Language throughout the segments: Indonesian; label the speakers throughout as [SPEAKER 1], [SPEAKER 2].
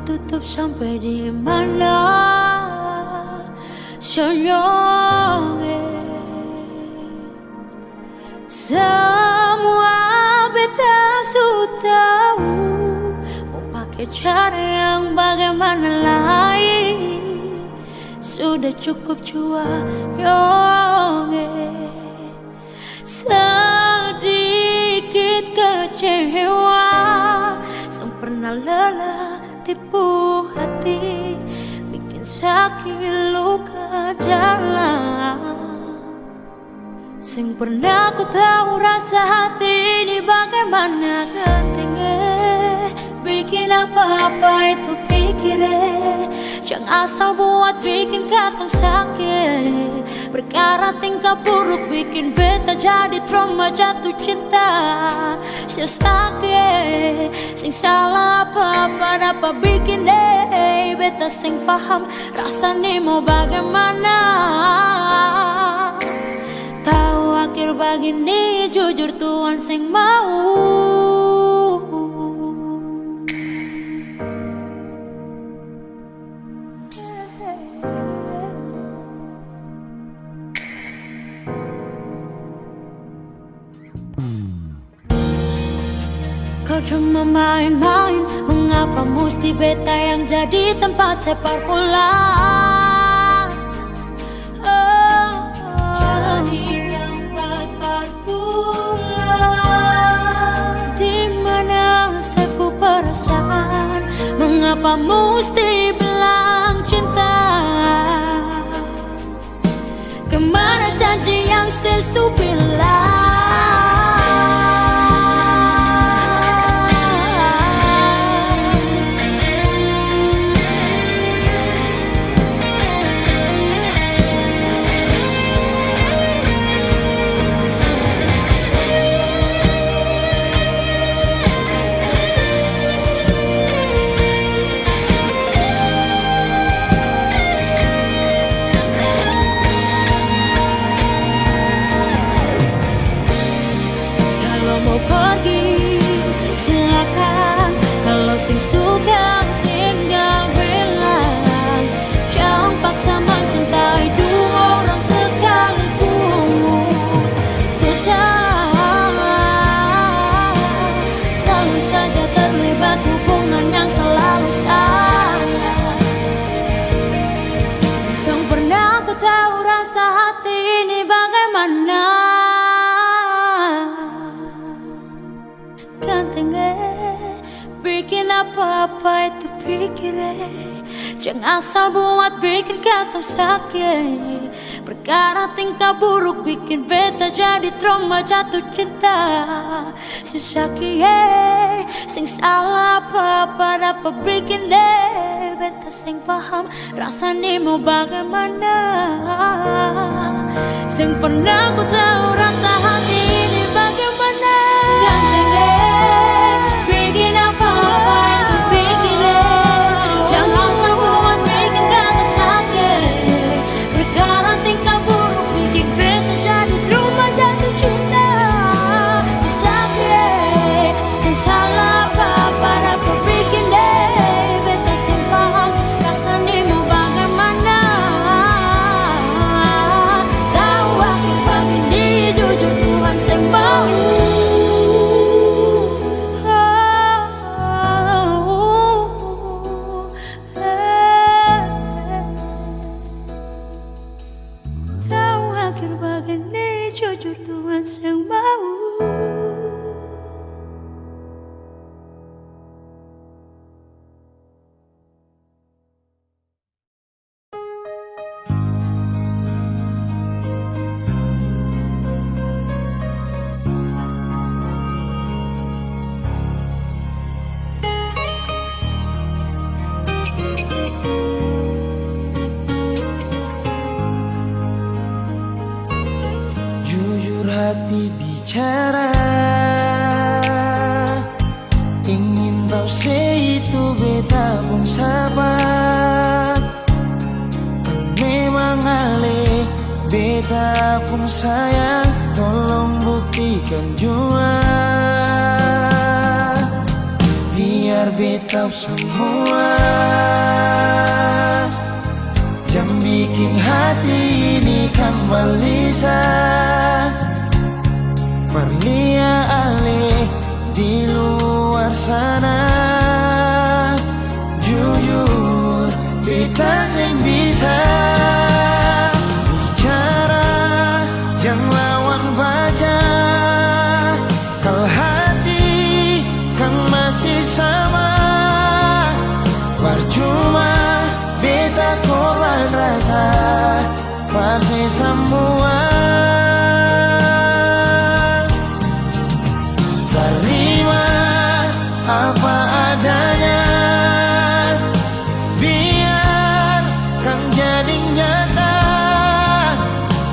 [SPEAKER 1] tutup sampai di mana senyumnya. Semua beta sudah tahu, mau pakai cara yang bagaimana lagi. Sudah cukup jua yonge. Sedikit kecewa, sang pernah lelah tipu hati, bikin sakit luka dalam. Sing pernah ku tahu rasa hati ini bagaimana gantinya. Bikin apa-apa itu pikirnya, jangan asal buat bikin katong sakit. Perkara tingkah buruk bikin beta jadi trauma jatuh cinta. Sakit, sing salah apa-apa dapat bikin deh. Beta sing paham rasanya mau bagaimana. Tahu akhir begini jujur Tuhan sing mau. Kau cuma main-main, mengapa mesti beta yang jadi tempat sepak bola? Jadi tempat bola di mana sepu perasaan, mengapa mesti bilang cinta? Kemana janji yang sesu bilang? Sing suka tinggal bilang, jangan paksa mencintai dua orang sekaligus. Susah, selalu saja terlibat hubungan yang selalu salah. Sang pernah ku tahu rasa hati ini bagaimana. Gantengnya bikin apa-apa itu pikirnya, jangan asal buat bikin katong sakit. Perkara tingkah buruk bikin beta jadi trauma jatuh cinta. Si sakit, sing salah apa-apa dapat bikin deh. Beta sing paham rasanya mau bagaimana. Sing pernah ku tahu rasa hati ini bagaimana. Gantengnya bikin apa-apa itu pikirnya, jangan asal buat bikin katong sakit. Perkara tingkah buruk bikin beta jadi trauma jatuh cinta. Si sakit, si salah apa-apa dapat bikin deh. Beta sing paham rasanya mau bagaimana. Tahu akhir begini jujur Tuhan sing mau. Jujur Tuhan yang mau.
[SPEAKER 2] Hati bicara, ingin tahu itu beta pun sabar. Memang ale beta pun sayang, tolong buktikan jua. Biar biar beta semua yang bikin hati ini kembali berlia alih di luar sana. Jujur beta sing bisa bicara yang lawan baca, kalau hati kan masih sama. Percuma beta korban rasa pasti semua. Terima apa adanya, biar kan jadi nyata.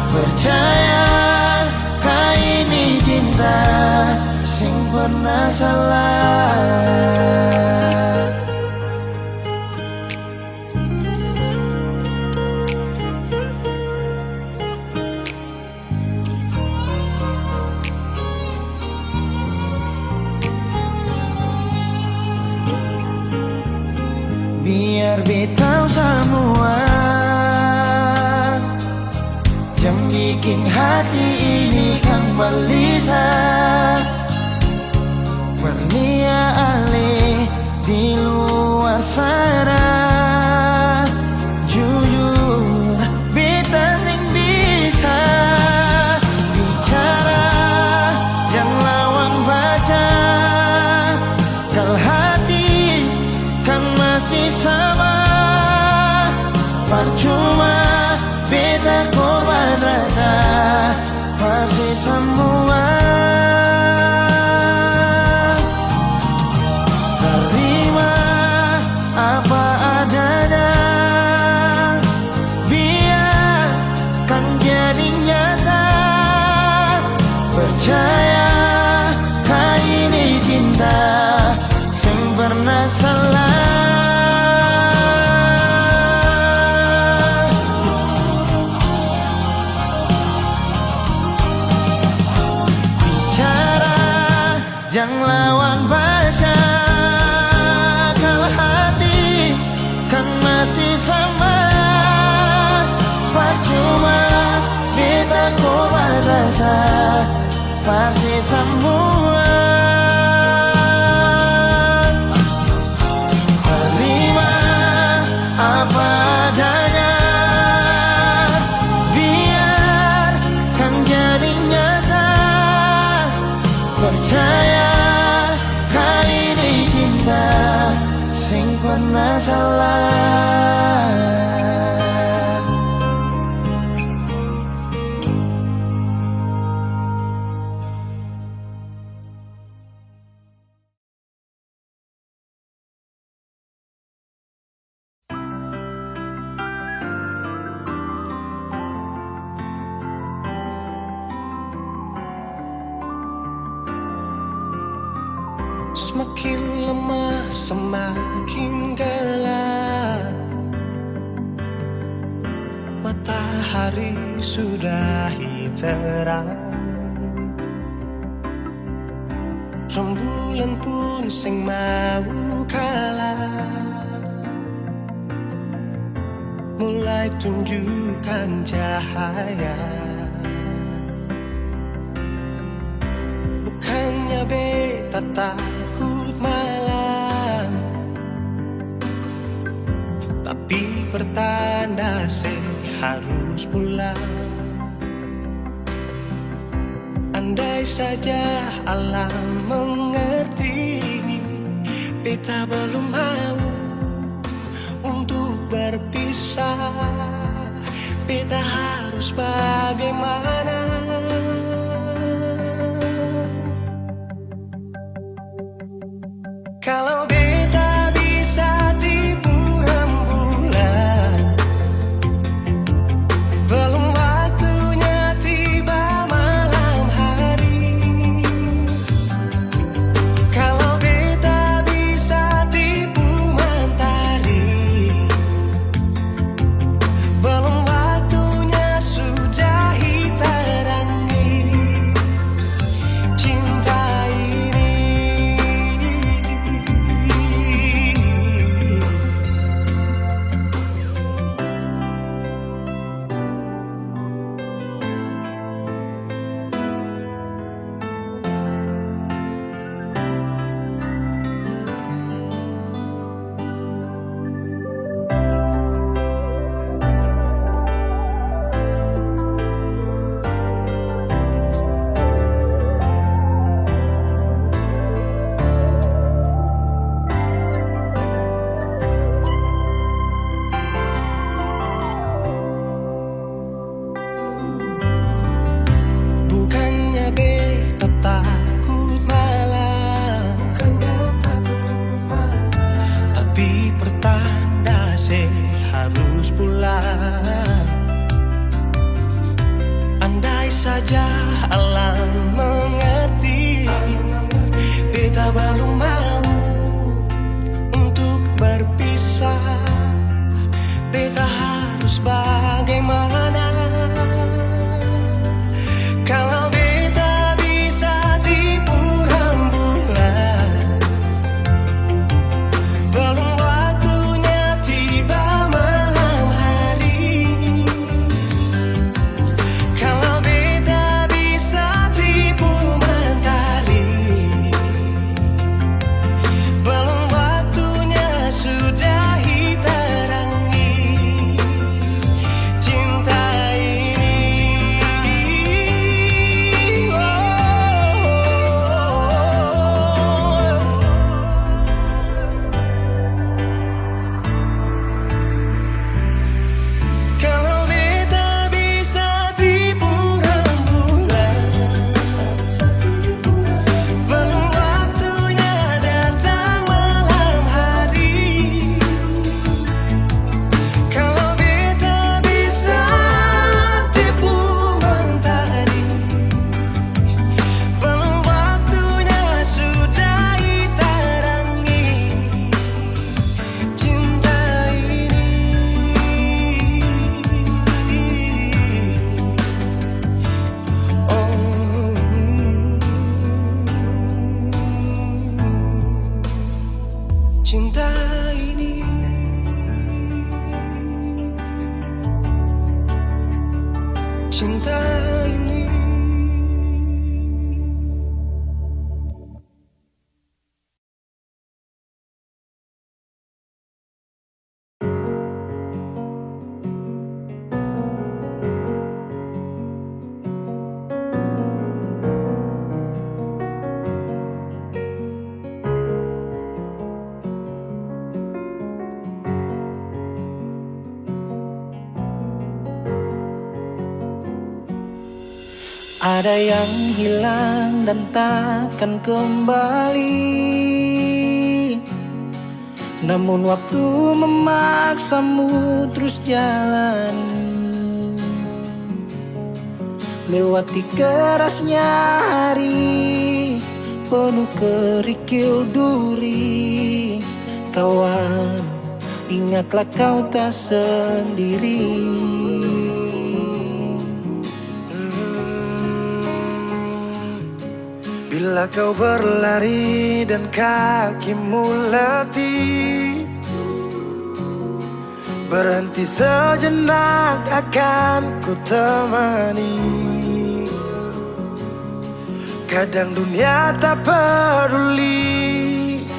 [SPEAKER 2] Percaya kau ini cinta sing pernah salah. Biar beta semua yang bikin hati ini kan berlia alih di luar sana. Jujur beta sing bisa bicara yang lawan baca, kalau hati kan masih sama. Percuma beta korban rasa pasti semua. Terima apa adanya, biar kan jadi nyata. Percaya kau ini cinta sing pernah salah. Jangan lawan baca, kalau hati kan masih sama. Percuma beta korban rasa pasti semua. Terima apa adanya, biar kan jadi nyata. Percaya kau ini cinta sing pernah salah.
[SPEAKER 3] Semakin lemah, semakin gelap. Matahari sudah terang, rembulan pun sing mau kalah. Mulai tunjukkan cahaya, bukannya beta takut malam, tapi pertanda harus pulang. Andai saja alam mengerti, beta belum mau untuk berpisah. Beta harus bagaimana? Kalau beta bisa tipu rembulan, belum waktunya tiba malam hari. Kalau beta bisa tipu mentari, belum waktunya sudahi terangi cinta ini. harus pulang. Andai saja alam mengerti, beta belum mau untuk berpisah. Beta harus bagaimana kalau beta bisa tipu rembulan? Belum waktunya tiba malam hari. Kalau beta bisa tipu mentari, belum waktunya sudahi terangi cinta ini. Kalau beta bisa tipu rembulan, belum waktunya datang malam hari. Kalau beta bisa tipu mentari, belum waktunya sudahi terangi cinta ini. Cinta ini, cinta ini.
[SPEAKER 2] Ada yang hilang dan takkan kembali, namun waktu memaksamu terus jalani. Lewati kerasnya hari penuh kerikil duri. Kawan, ingatlah kau tak sendiri. Bila kau berlari dan kakimu letih, berhenti sejenak akan ku temani. Kadang dunia tak peduli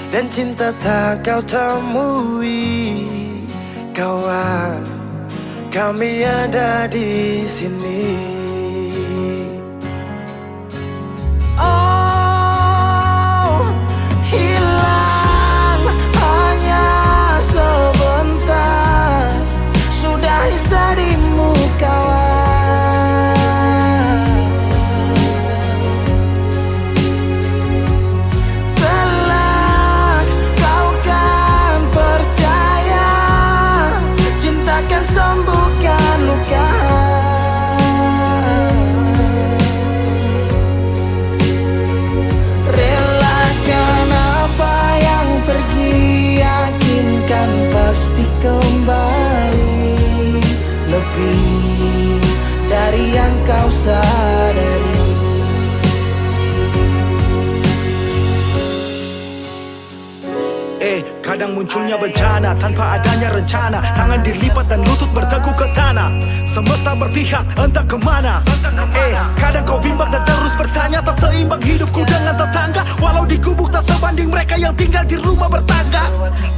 [SPEAKER 2] dan cinta tak kau temui. Kawan, kami ada di sini. Sadimu kawan, kelak kau kan percaya, cinta kan sembuhkan luka. Relakan apa yang pergi, yakinkan pasti kembali. Lebih dari yang kau sadari.
[SPEAKER 4] Kadang munculnya bencana tanpa adanya rencana. Tangan dilipat dan lutut berteguh ke tanah. Semesta berpihak entah kemana. Kadang kau bimbang dan terus bertanya, tak seimbang hidupku dengan tetangga. Walau di gubuk tak sebanding mereka yang tinggal di rumah bertangga.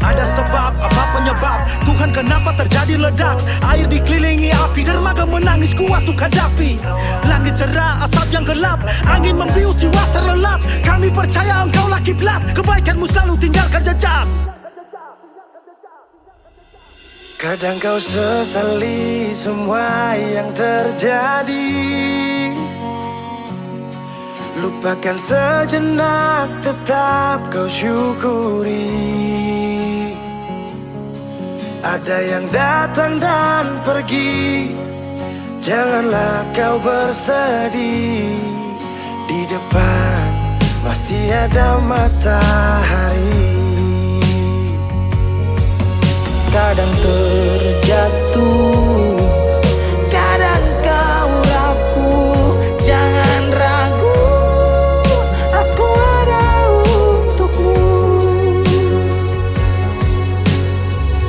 [SPEAKER 4] Ada sebab, apa penyebab? Tuhan kenapa terjadi ledak? Air dikelilingi api, dermaga menangis kuat untuk hadapi. Langit cerah, asap yang gelap, angin membius jiwa terlelap. Kami percaya engkaulah kiblat, kebaikanmu selalu tinggalkan jejak.
[SPEAKER 2] Kadang kau sesali semua yang terjadi, lupakan sejenak, tetap kau syukuri. Ada yang datang dan pergi, janganlah kau bersedih. Di depan masih ada matahari. Kadang terjatuh, kadang kau rapuh. Jangan ragu, aku ada untukmu.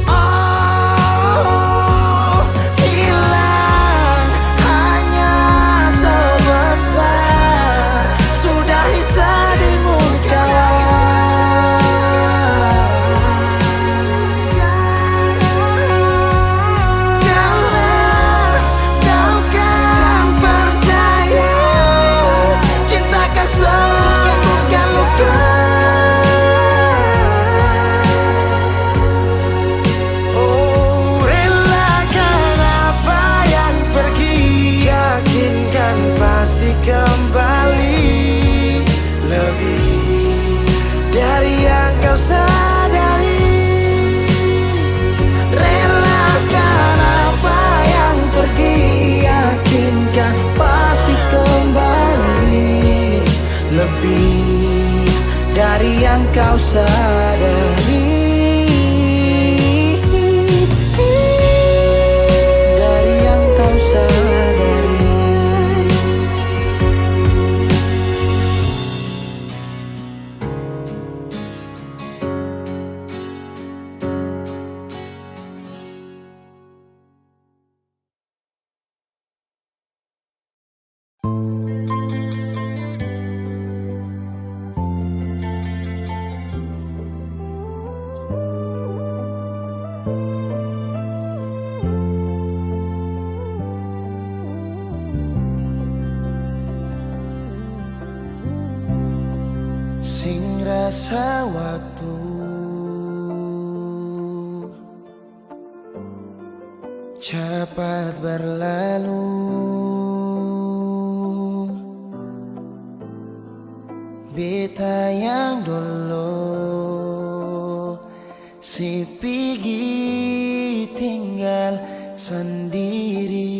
[SPEAKER 2] Oh, hilang hanya sebentar, sudahi sedihmu kawan. Kembali lebih dari yang kau sadari. Relakan apa yang pergi, yakinkan pasti kembali. Lebih dari yang kau sadari. Dari yang kau sadari. Sing rasa waktu cepat berlalu, beta yang dulu si pergi tinggal sendiri.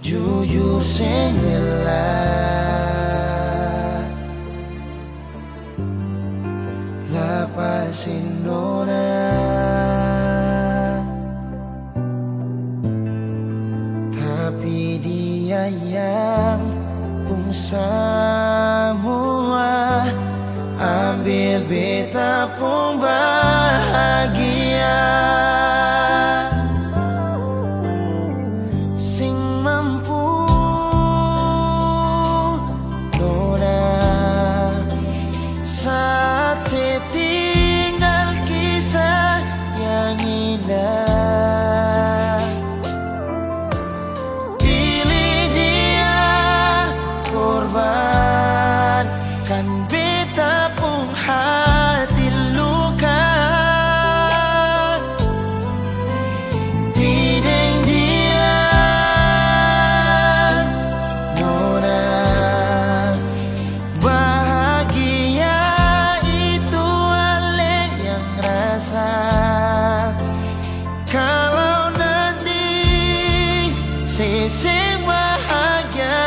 [SPEAKER 2] Jujur sing lelah, lapasin nona. Tapi dia yang pun semua, ambil beta pun bahagia. Sing bahagia,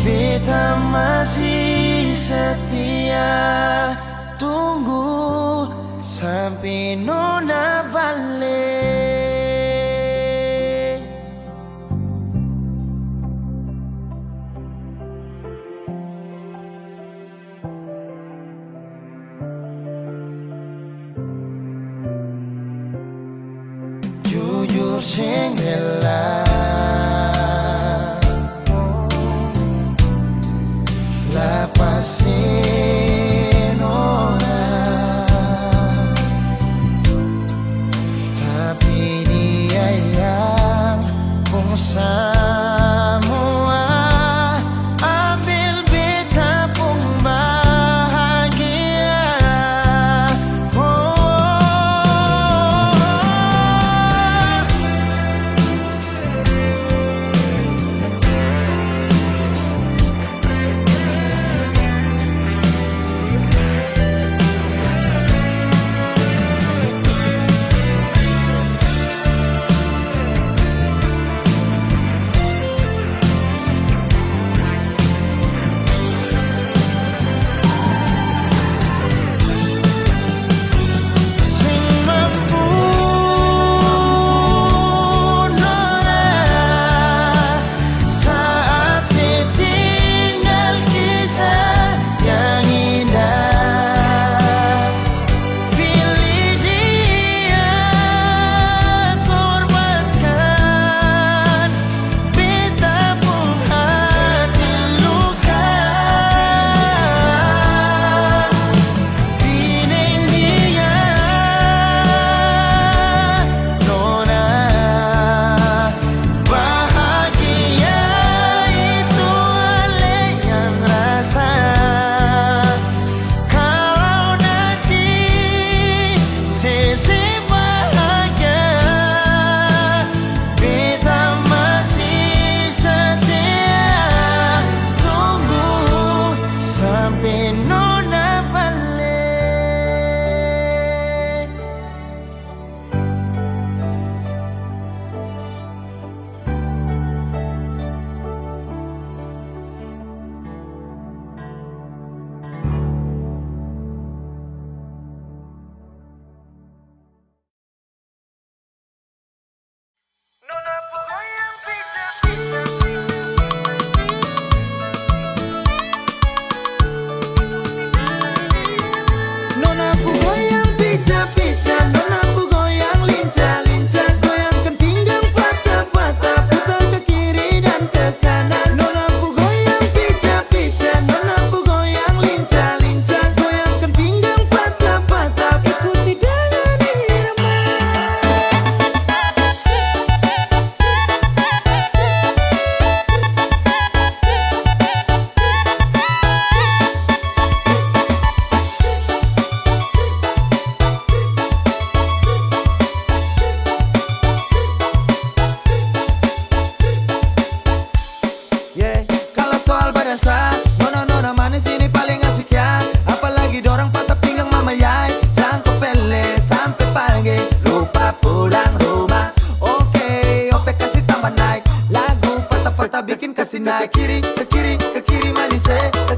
[SPEAKER 2] beta masih setia. Tunggu sampai nona balik. Jujur sing rela, lapasin orang, tapi dia yang pun semua, ambil beta pun bahagia.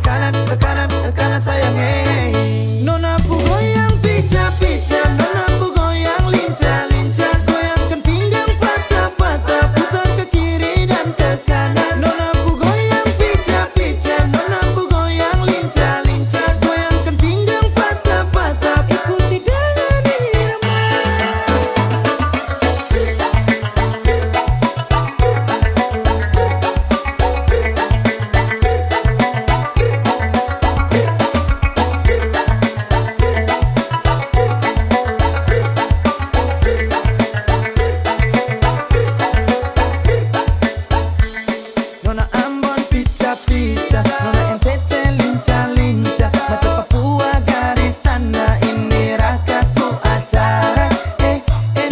[SPEAKER 2] tekanan sayang hey. Nona pu goyang pica-pica, nona pu goyang lincah-lincah, goyangkan pinggang patah-patah, putar ke kiri dan ke kanan. Nona pu goyang pica-pica, nona pu goyang lincah-lincah, goyangkan pinggang patah-patah, ikuti dengan irama. Nona Ambon pica-pica, nona NTT lincah-lincah, macam Papua garis tanah, ini rakatku acara.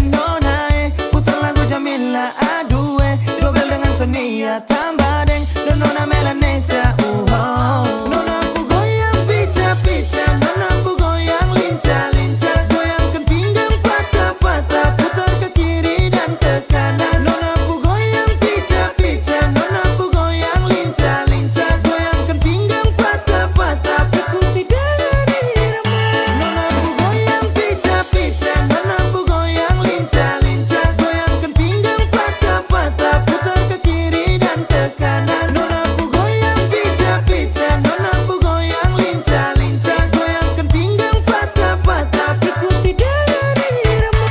[SPEAKER 2] Nona putar lagu Jamila, aduh dobel dengan Sonia, tambah deng, dan nona Melanesia. Nona pu goyang pica-pica, nona pu goyang lincah-lincah, goyangkan pinggang patah-patah, putar ke kiri dan ke kanan. Nona pu goyang pica-pica, nona pu goyang lincah-lincah, goyangkan pinggang patah-patah, ikuti dengan irama. Nona pu goyang pica-pica, nona pu goyang lincah-lincah, goyangkan pinggang patah-patah, putar ke kiri dan ke kanan. Nona pu goyang pica-pica, nona pu goyang lincah-lincah, goyangkan pinggang patah-patah, ikuti dengan irama.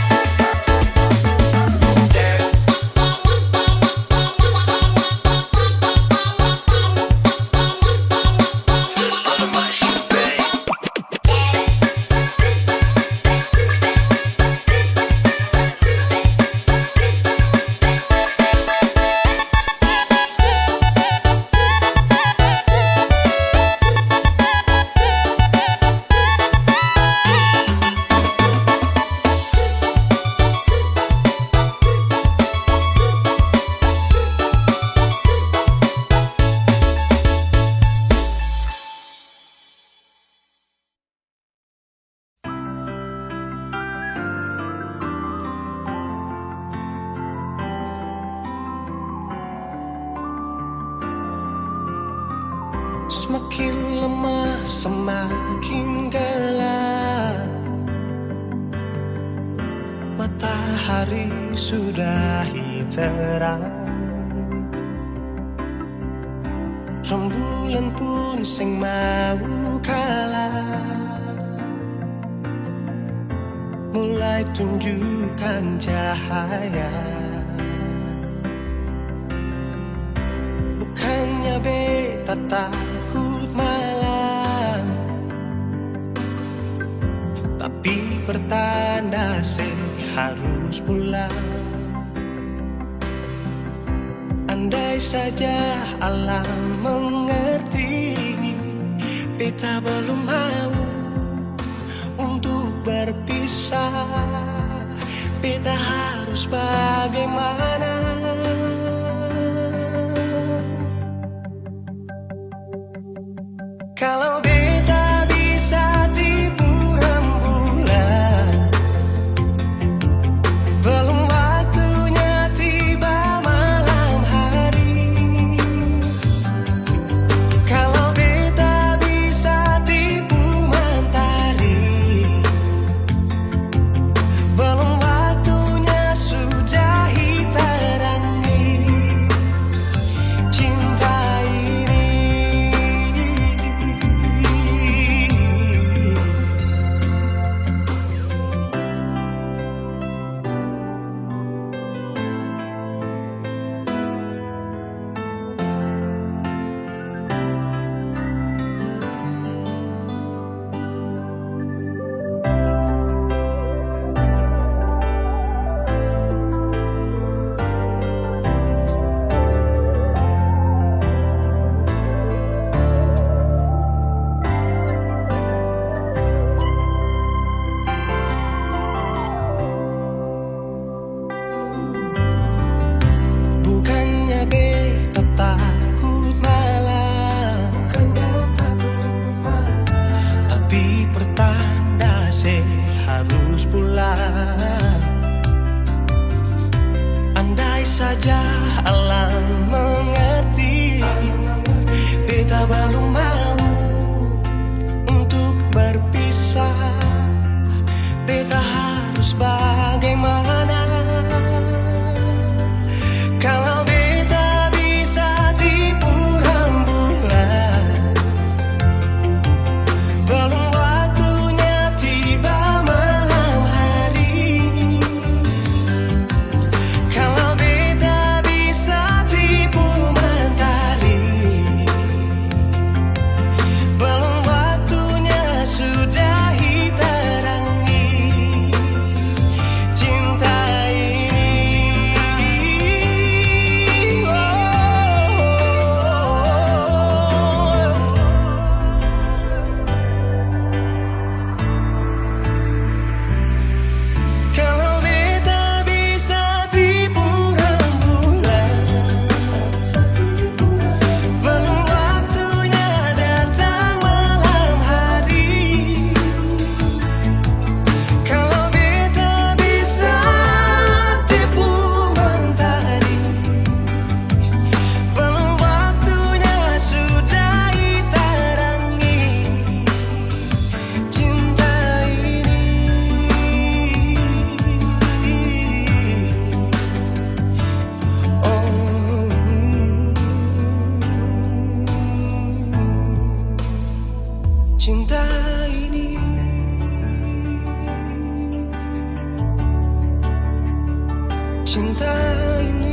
[SPEAKER 3] Semakin lemah, semakin gelap, matahari sudah terang, rembulan pun sing mau kalah, mulai tunjukkan cahaya. Bukannya beta takut malam, tapi pertanda harus pulang. Andai saja alam mengerti, beta belum mau untuk berpisah. Beta harus bagaimana? Kalau beta bisa tipu rembulan, belum waktunya tiba malam hari. Kalau beta bisa tipu mentari, belum waktunya sudahi terangi cinta ini. cinta ini. Cinta ini.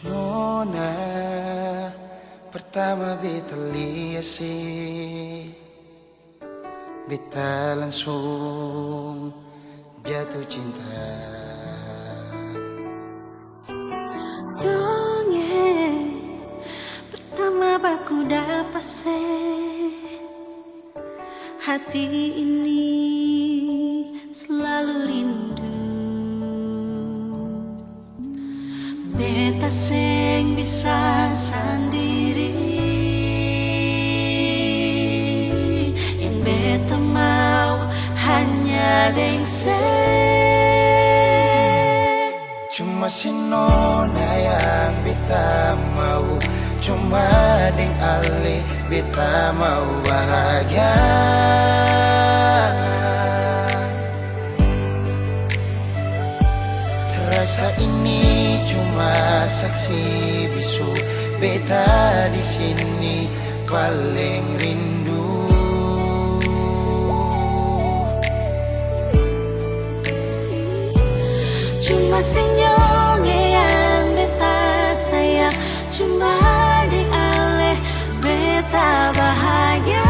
[SPEAKER 2] Nona, pertama beta lihat sih, beta langsung jatuh cinta.
[SPEAKER 1] Dongeng pertama baku dapat hati ini selalu rindu. Beta sing bisa sendiri, yang beta mau hanya deng
[SPEAKER 2] Cuma si Nona yang beta mau, cuma deng Ale beta mau bahagia. Rasa ini cuma saksi bisu, beta di sini paling rindu.
[SPEAKER 1] Cuma senyum yang beta sayang, cuma di Ale beta bahagia.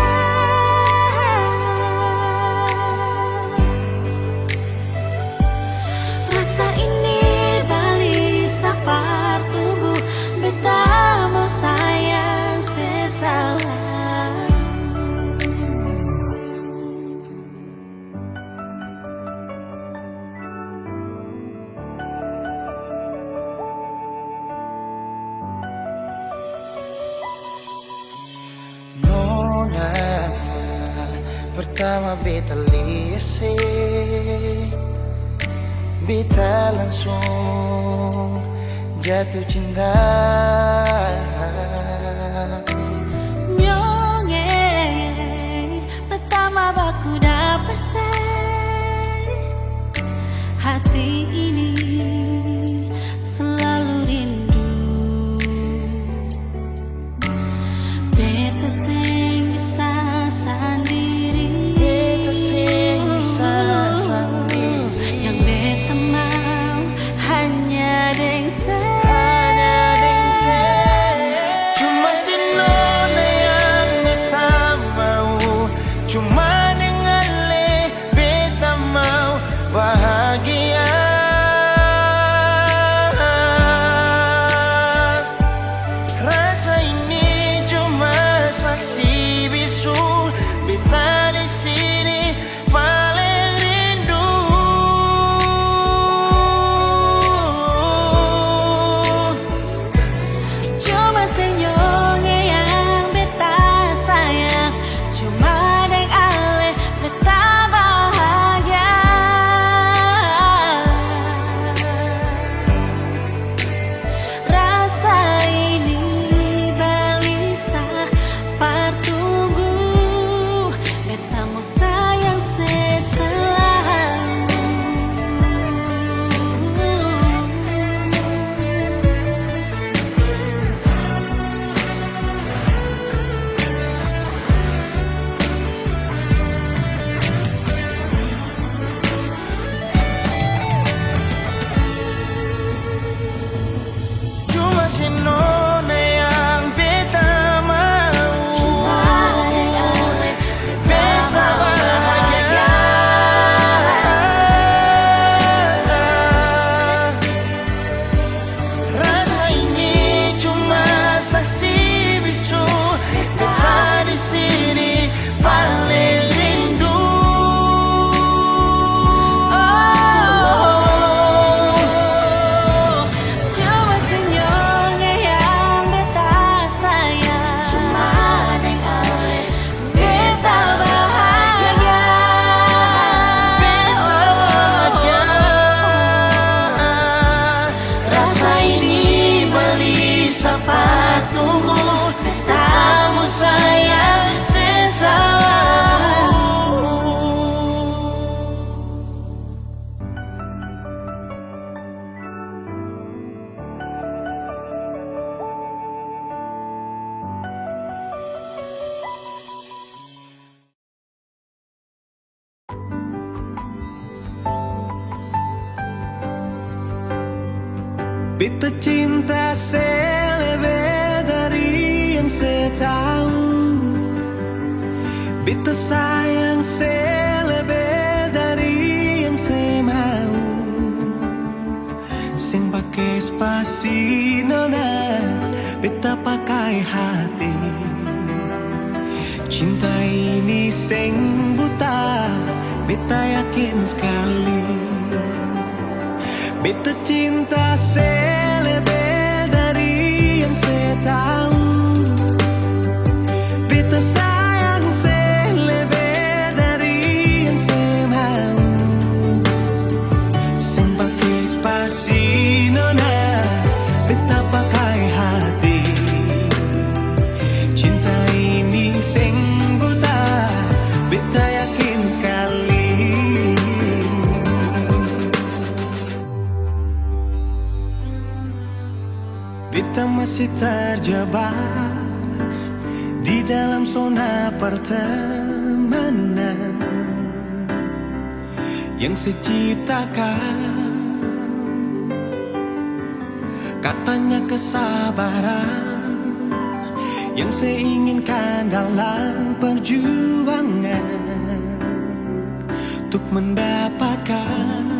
[SPEAKER 1] Rasa ini balik sapar tubuh, beta mau sayang sesalah.
[SPEAKER 2] Nona, pertama beta lihat beta langsung jatuh cinta.
[SPEAKER 1] Nyongeng pertama baku dapat hati ini selalu rindu. Beta sing bisa sendiri,
[SPEAKER 2] Beta sing bisa sendiri,
[SPEAKER 1] yang beta mau hanya deng sungguh kamu sayang sesalamu.
[SPEAKER 3] Beta cinta selebih dari yang saya tahu, beta sayang selebih dari yang saya mau. Sing pakai spasi nona, beta pakai hati. Cinta ini sing buta, beta yakin sekali. Beta cinta selebih dari yang saya tahu, beta sayang selebih dari yang saya mau. Sing pakai spasi nona, beta pakai hati. Cinta ini sing buta, beta yakin sekali. Beta masih terjebak di dalam zona pertemanan yang saya ciptakan. Katanya kesabaran yang saya inginkan dalam perjuangan untuk mendapatkan.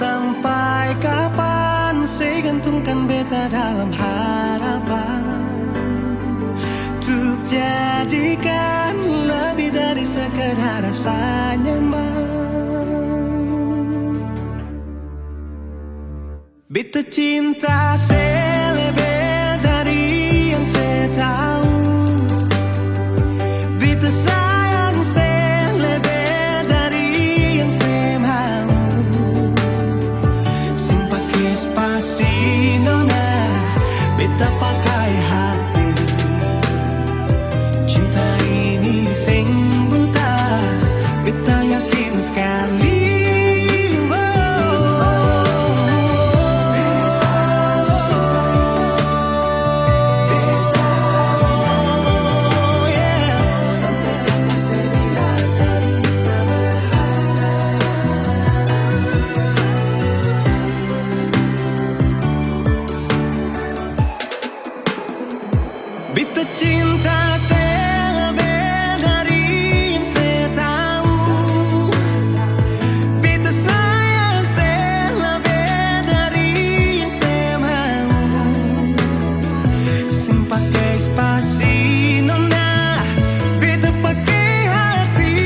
[SPEAKER 3] Sampai kapan saya gantungkan beta dalam harapan untuk jadikan lebih dari sekedar rasa nyaman. Beta cinta selebih dari yang saya tahu, beta sayang selebih dari yang saya mau. Spasi nona, beta pakai hati. Cinta ini sing buta, beta yakin sekali. Beta cinta selebih dari yang saya tahu, beta sayang selebih dari yang saya mau. Sing pakai spasi nona, beta pakai hati.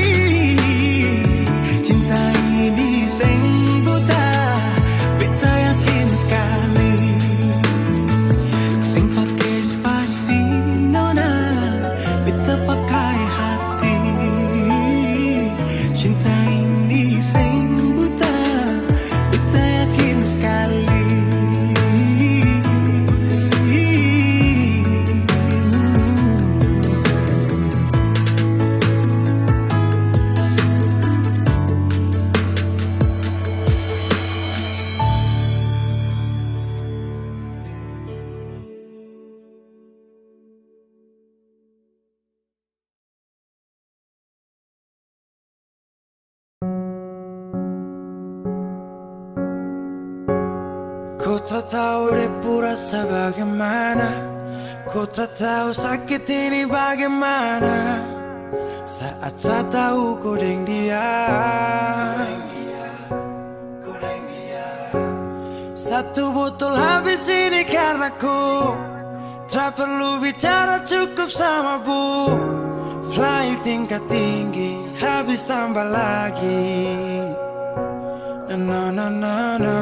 [SPEAKER 3] Cinta ini sing buta, beta yakin sekali. Sing pakai spasi nona, beta pakai hati. Cinta ini sing buta, beta yakin sekali.
[SPEAKER 2] Ku tak tahu depu rasa bagaimana, ku tak tahu sakit ini bagaimana. Saat saya tahu ku deng dia, satu botol habis ini karena ku tak perlu bicara, cukup sama bu. Fly tingkat tinggi, habis tambah lagi. Na na na na.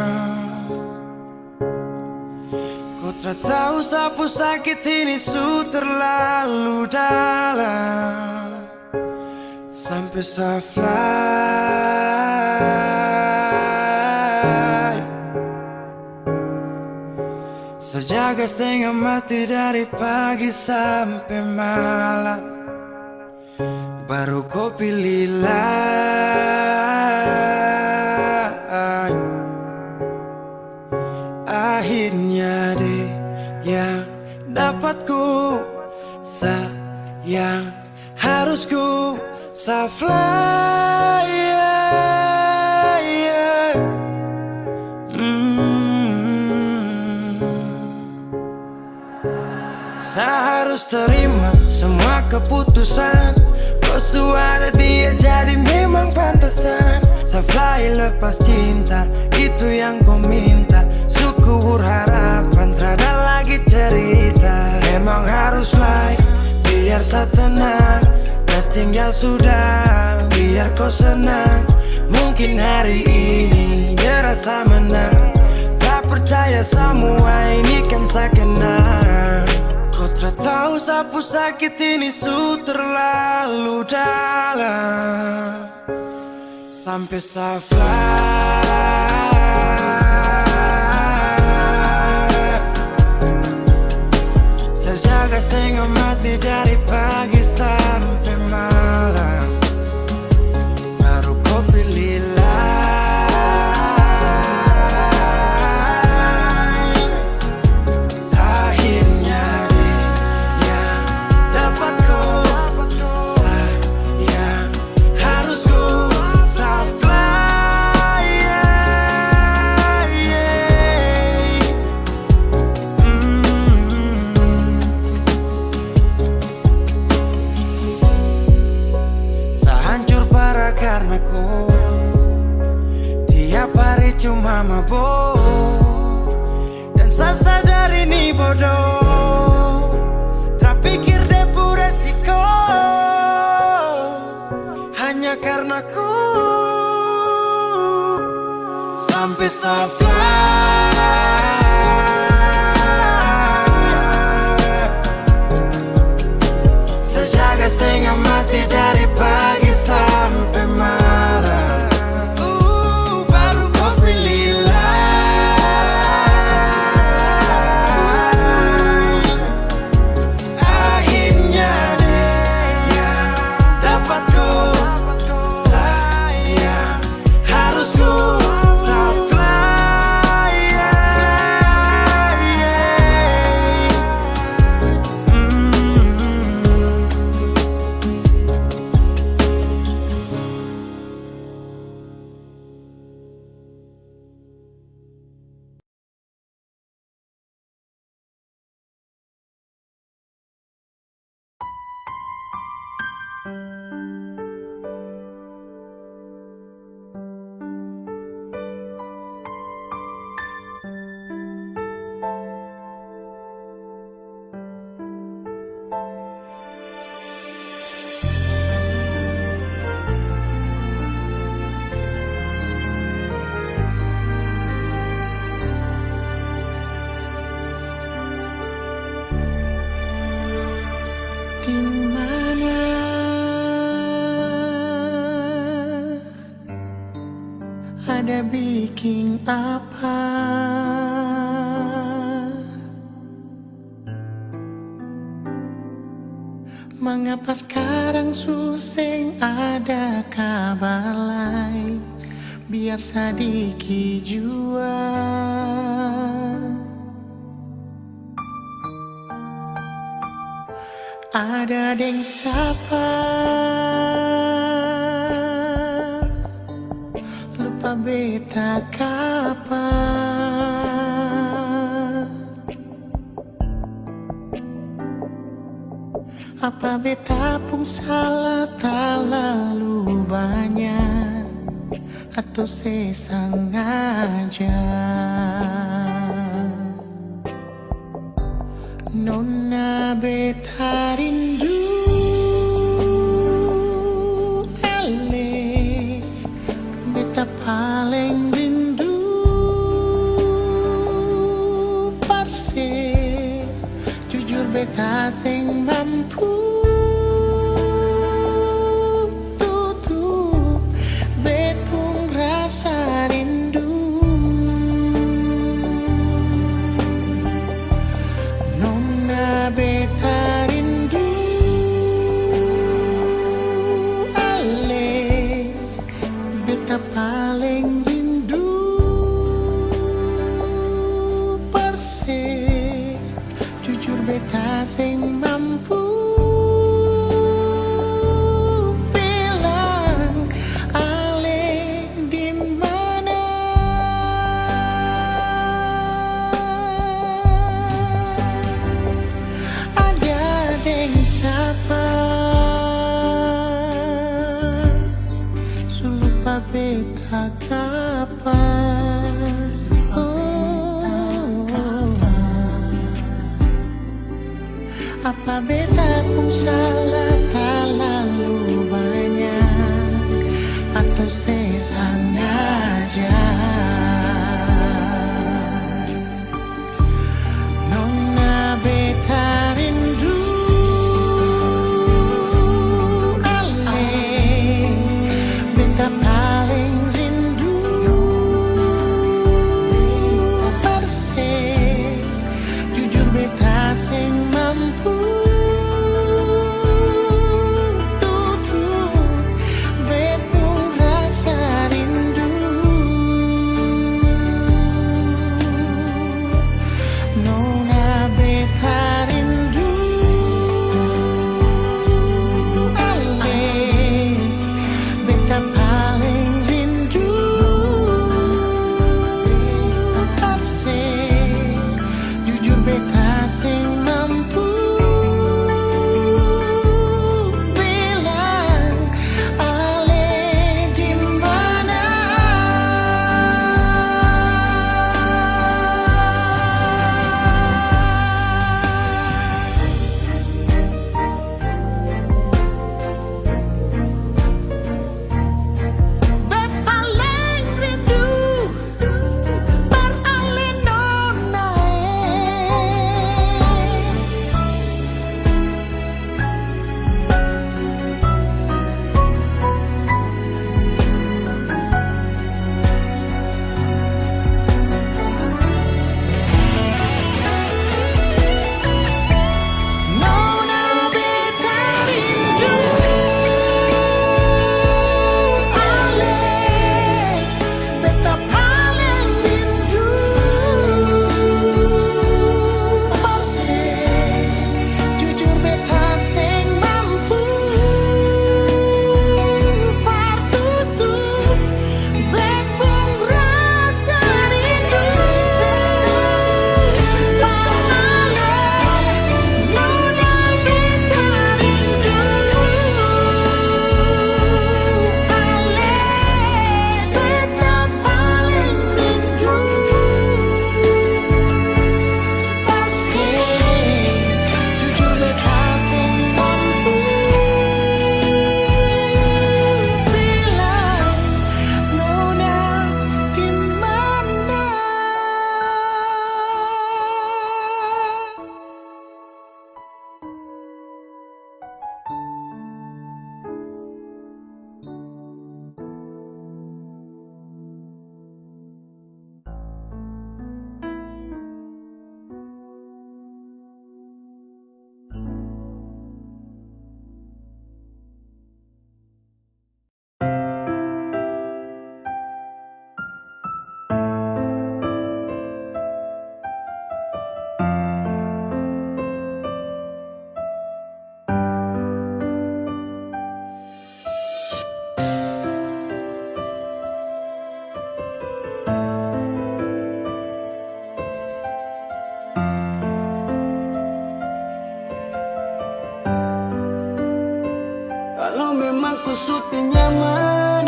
[SPEAKER 2] Ku tak tahu sapu sakit ini su terlalu dalam, sampai saya fly. Sejaga setengah mati dari pagi sampai malam, baru kau pilih lain. Akhirnya deh yang dapat ku sayang, harus ku fly, yeah. Saya harus terima semua keputusan. Kau ada dia jadi memang pantasan. Saya fly lepas cinta, itu yang kau minta. Syukur harapan, terada lagi cerita. Memang harus fly, biar saya tenang. Gas tinggal sudah, biar kau senang. Mungkin hari ini dia rasa menang. Tak percaya semua ini kan saya kenal. Kau tak tahu sapu sakit ini su terlalu dalam. Sampai saya fly, saya jaga setengah mati dari pagi sampai malam, baru kau pilih lain. Akhirnya dia yang dapat kau sayang, harus ku fly, yeah, yeah. Saya hancur parah karena kau tiap hari cuma mabuk, dan saya sadar ini bodoh. Tak pikir depu resiko hanya karena ku. Sampai saya fly, saya jaga setengah mati dari pagi sampai malam, baru kau pilih lain. Akhirnya dia yang dapat ku sayang, harus ku fly, yeah, yeah.
[SPEAKER 3] Di mana ada bikin apa? Mengapa sekarang suseng ada kabar lain? Biar sedikit jua. Ada deng siapa lupa beta kapa. Apa beta pun salah terlalu banyak, atau sesengaja? Nona beta rindu ele, beta paling rindu parse. Jujur beta sing mampu tutup bepung rasa rindu. Apa beta pun salah terlalu banyak atau sesengaja? Nona beta rindu ale, beta paling rindu perse, jujur beta sing mampu tutup betung rasa rindu. Nona beta rindu ale, beta paling rindu perse, jujur beta sing mampu bilang ale di mana. Bet paling rindu par ale nona Nona beta rindu ale, beta paling rindu perse, jujur beta sing mampu partutup betung rasa rindu par ale. Nona beta rindu ale, beta paling rindu perse, jujur beta sing mampu bilang nona di mana.
[SPEAKER 2] Kalau memang ku suti nyaman,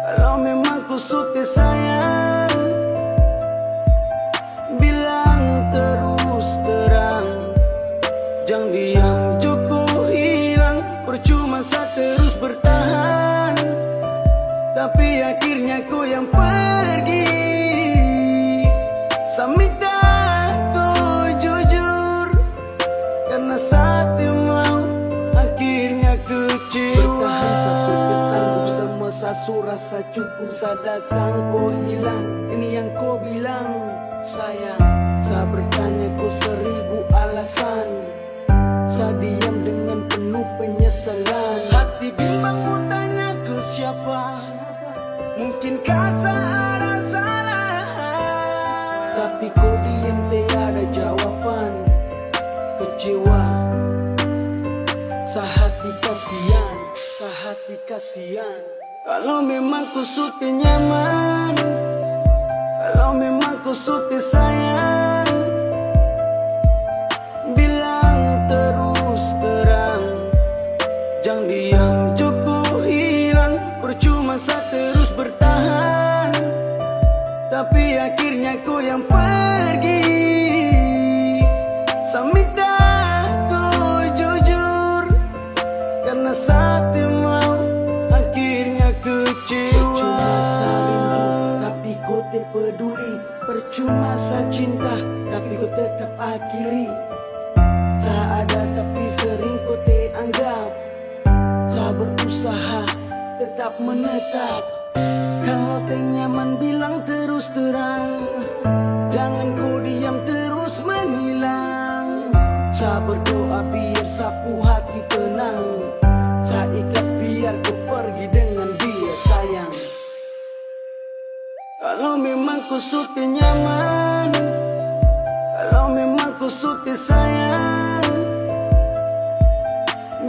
[SPEAKER 2] kalau memang ku suti sayang, bilang terus terang, jangan diam cukup hilang. Percuma saya terus bertahan, tapi akhirnya ku yang pergi. Saya minta ku jujur, karena saat mau akhirnya kecewa. Bertahan saya sanggup sama sasu rasa cukup. Saya datang kau hilang, ini yang kau bilang sayang. Saya bertanya kau 1000 alasan, saya diam dengan penuh penyesalan. Hati bimbang mau tanya ke siapa, mungkinkah saya ada salah? Tapi kau diam tiada jawaban. Kecewa, sehati kasihan, sehati kasihan. Kalau memang ku suti nyaman, kalau memang ku suti sayang, bilang terus terang, jangan diam cukup hilang. Percuma saya terus bertahan, tapi akhirnya ku yang pergi. Saya minta masa cinta, tapi ku tetap akhiri. Tak ada tapi sering ku anggap. Tak berusaha, tetap menetap. Kalau teh nyaman bilang terus terang, jangan ku diam terus menghilang. Saya berdoa biar sapu hati tenang. Saya ikhlas biar ku pergi dengan dia sayang. Kalau memang ku suka nyaman, kalau memang ku suka sayang,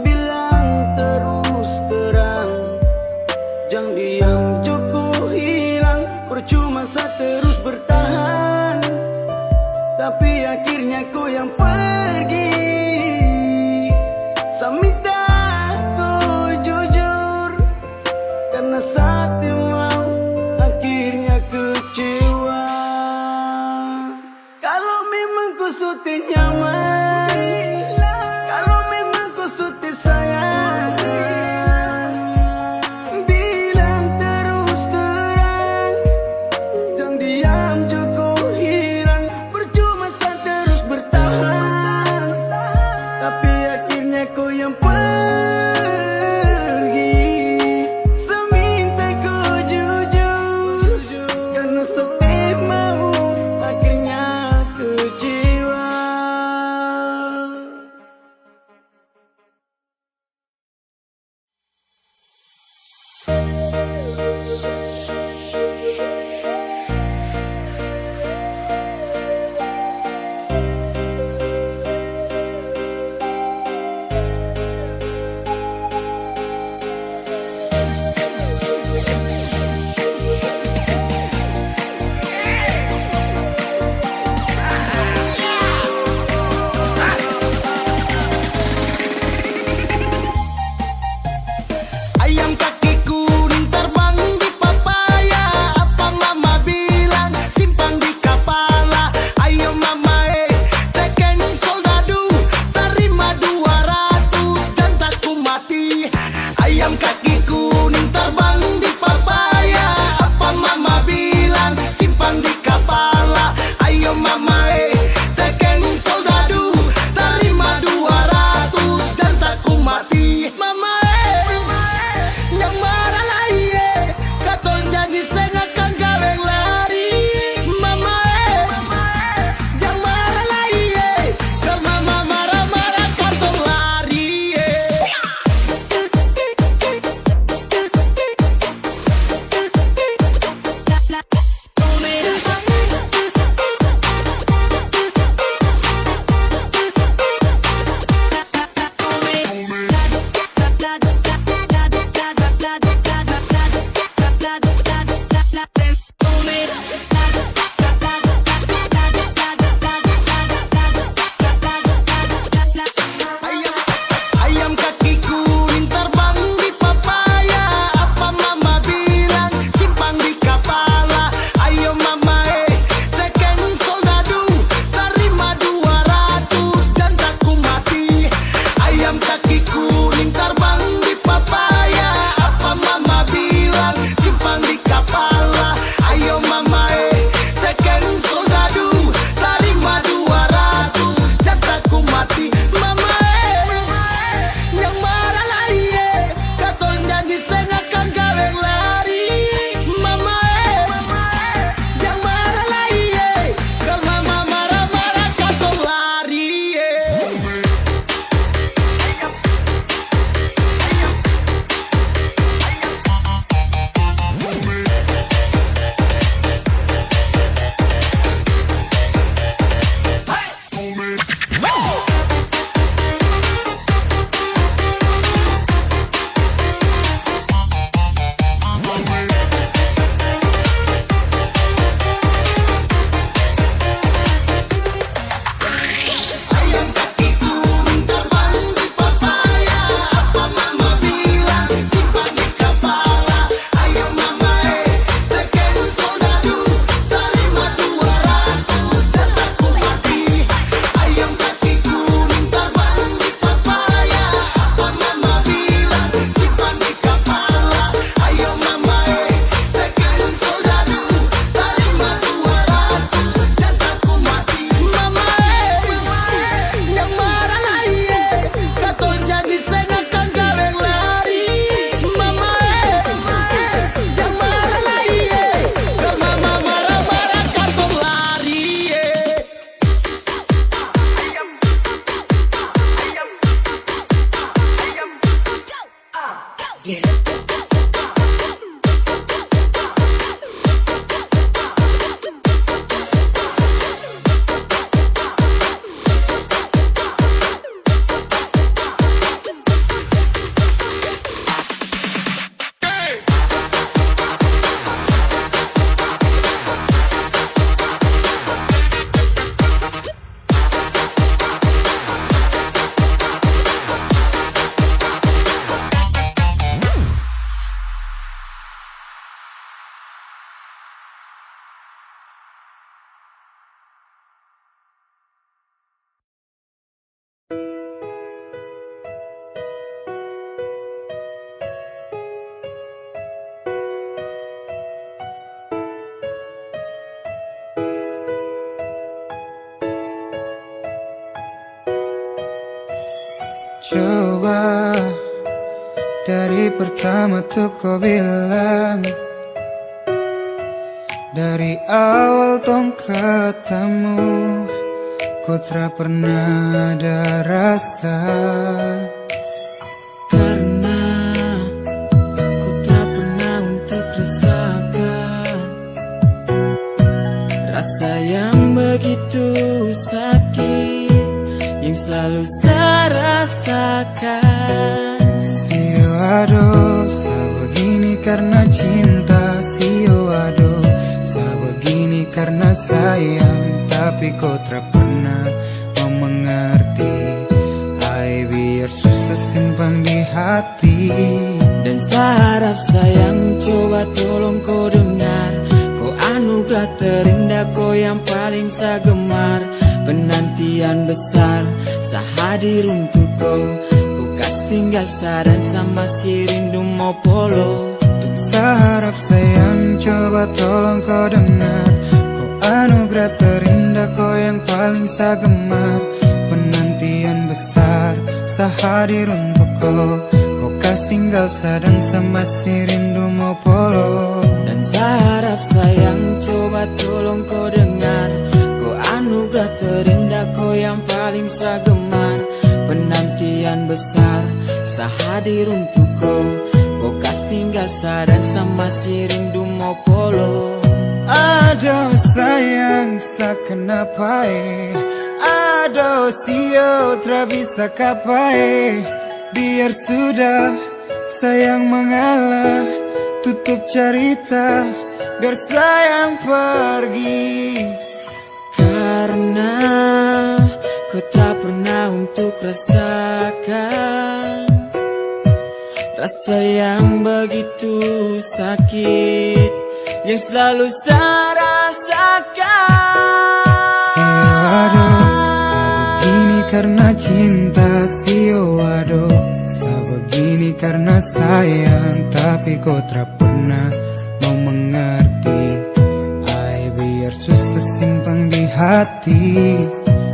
[SPEAKER 2] bilang terus terang. Jangan diam cukup hilang. Percuma saya terus bertahan, tapi akhirnya kau yang pergi. Saya minta kau jujur, karena saat mau akhirnya kecewa. Kalau memang kau suka nyaman, kalau memang kau suka sayang, bilang terus terang. Jangan diam cukup hilang. Percuma saya terus bertahan, tapi akhirnya kau yang pergi. Saya minta kau jujur, karena saya mau akhirnya kecewa. Coba dari pertama tuh kau bilang, dari awal tong ketemu, ku tak pernah ada rasa.
[SPEAKER 1] Karena ku tak pernah untuk rasakan rasa yang begitu sakit yang selalu saya rasakan.
[SPEAKER 2] Sio aduh, saya begini karena cinta. Sio aduh, saya begini karena sayang. Tapi kau tak pernah mau mengerti. Hai, biar susah simpan di hati.
[SPEAKER 1] Dan saya harap sayang, coba tolong kau dengar. Kau anugerah terindah, kau yang paling saya gemar. Penantian besar, saya hadir untuk kau. Bukas tinggal saran sama si rindu mau polo.
[SPEAKER 2] Saya harap sayang, coba tolong kau dengar. Kau anugerah terindah, kau yang paling saya gemar. Penantian besar, saya hadir untuk kau. Kau kas tinggal sadang sama si rindu mau polo.
[SPEAKER 1] Dan saya harap sayang, coba tolong kau dengar. Kau anugerah terindah, kau yang paling saya gemar. Penantian besar, saya hadir untuk kau. Kau kas tinggal sadar sama si rindu mau polo.
[SPEAKER 2] Aduh sayang, saya kenapa aduh sio tak bisa kapai. Biar sudah sayang mengalah, tutup cerita biar sayang pergi.
[SPEAKER 1] Karena ku tak pernah untuk rasakan rasa yang begitu sakit yang selalu saya rasakan.
[SPEAKER 2] Sio aduh, saya begini karena cinta. Sio aduh, saya begini karena sayang. Tapi kau tak pernah mau mengerti. Ai, biar susah simpan di hati.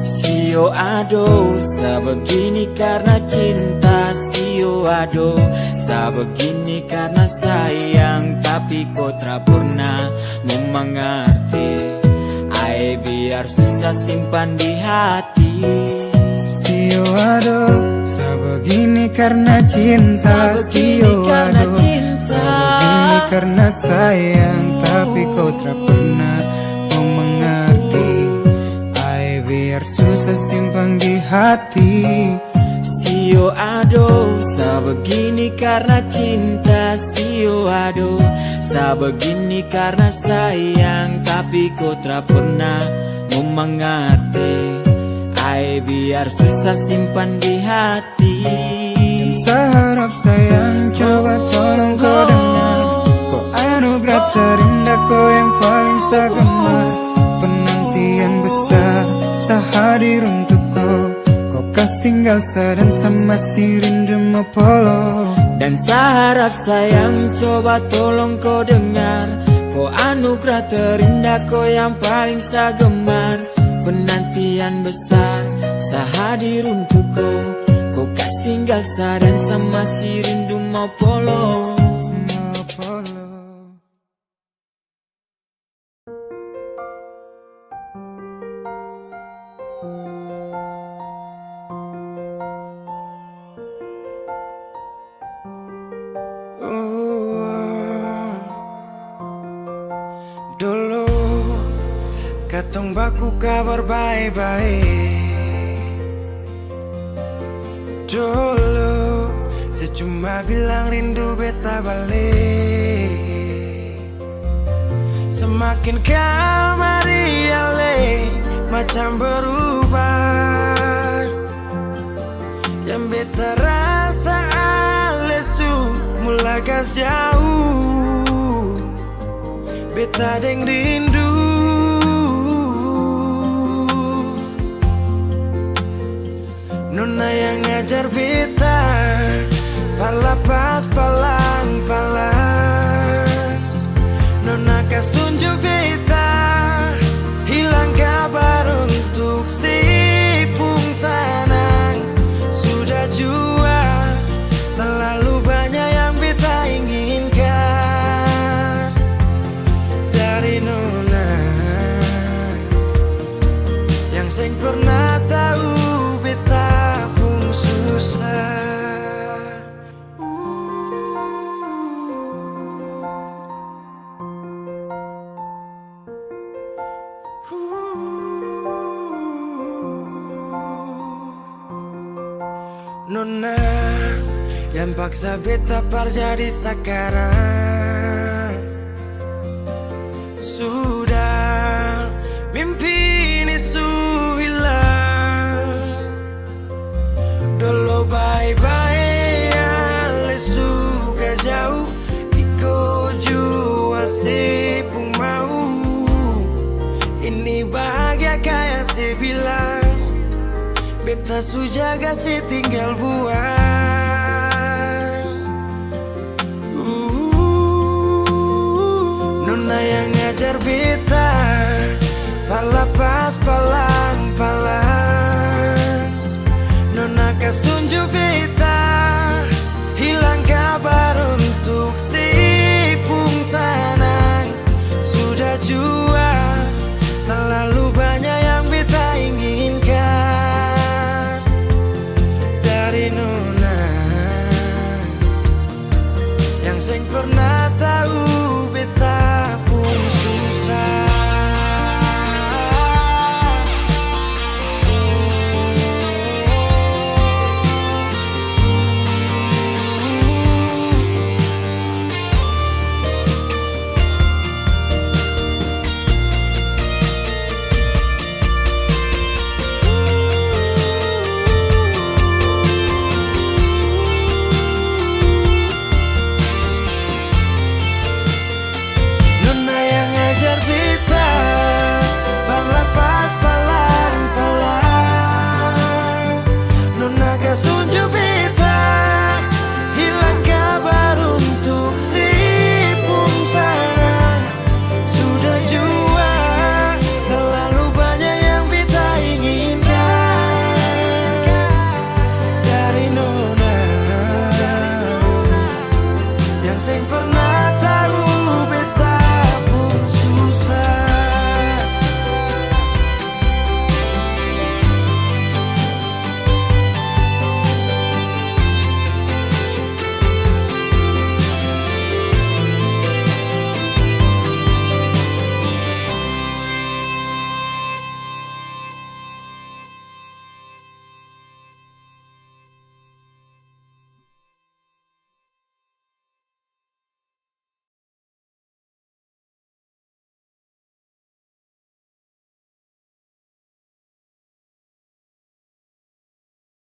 [SPEAKER 1] Sio aduh, saya begini karena cinta. Sio aduh, saya begini karena sayang. Tapi kau tak pernah mau mengerti. Ai, biar susah simpan di hati.
[SPEAKER 2] Sio aduh, saya begini karena cinta. Sio aduh, saya begini karena sayang. Tapi kau tak pernah mau mengerti. Ai, biar susah simpan di hati.
[SPEAKER 1] Sio aduh, saya begini karena cinta. Sio aduh, saya begini karena sayang. Tapi kau tak pernah mau mengerti. Ai, biar susah simpan di hati.
[SPEAKER 2] Dan saya harap sayang, coba tolong kau dengar. Kau anugerah terindah, kau yang paling saya gemar. Penantian besar, saya hadir untuk kau. Kau kas tinggal sadan sama si rindu mau polo.
[SPEAKER 1] Dan saya harap sayang, coba tolong kau dengar. Kau anugerah terindah, kau yang paling saya gemar. Penantian besar, saya hadir untuk kau. Kau kas tinggal sadan sama si rindu mau polo.
[SPEAKER 2] Mau polo. Dulu katong baku kabar baik-baik. Dulu saya cuma bilang rindu beta balik. Semakin kamari ale macam berubah. Yang beta rasa alesu mulai gas jauh. Beta deng rindu. Nona yang ngajar beta palapas palang-palang. Nona kas tunjuk beta hilang kabar untuk si pung sanang. Sudah jauh sing pernah tahu beta pun susah. Nona yang paksa beta jadi sekarang, sudah mimpi ini su hilang. Dulu bye-bye ale suka jauh, iko jua sepung mau. Ini bahagia kayak saya bilang, beta su jaga si tinggal buang. Nona yang ngajar beta, pala pas palang-palang. Nona kas tunjuk beta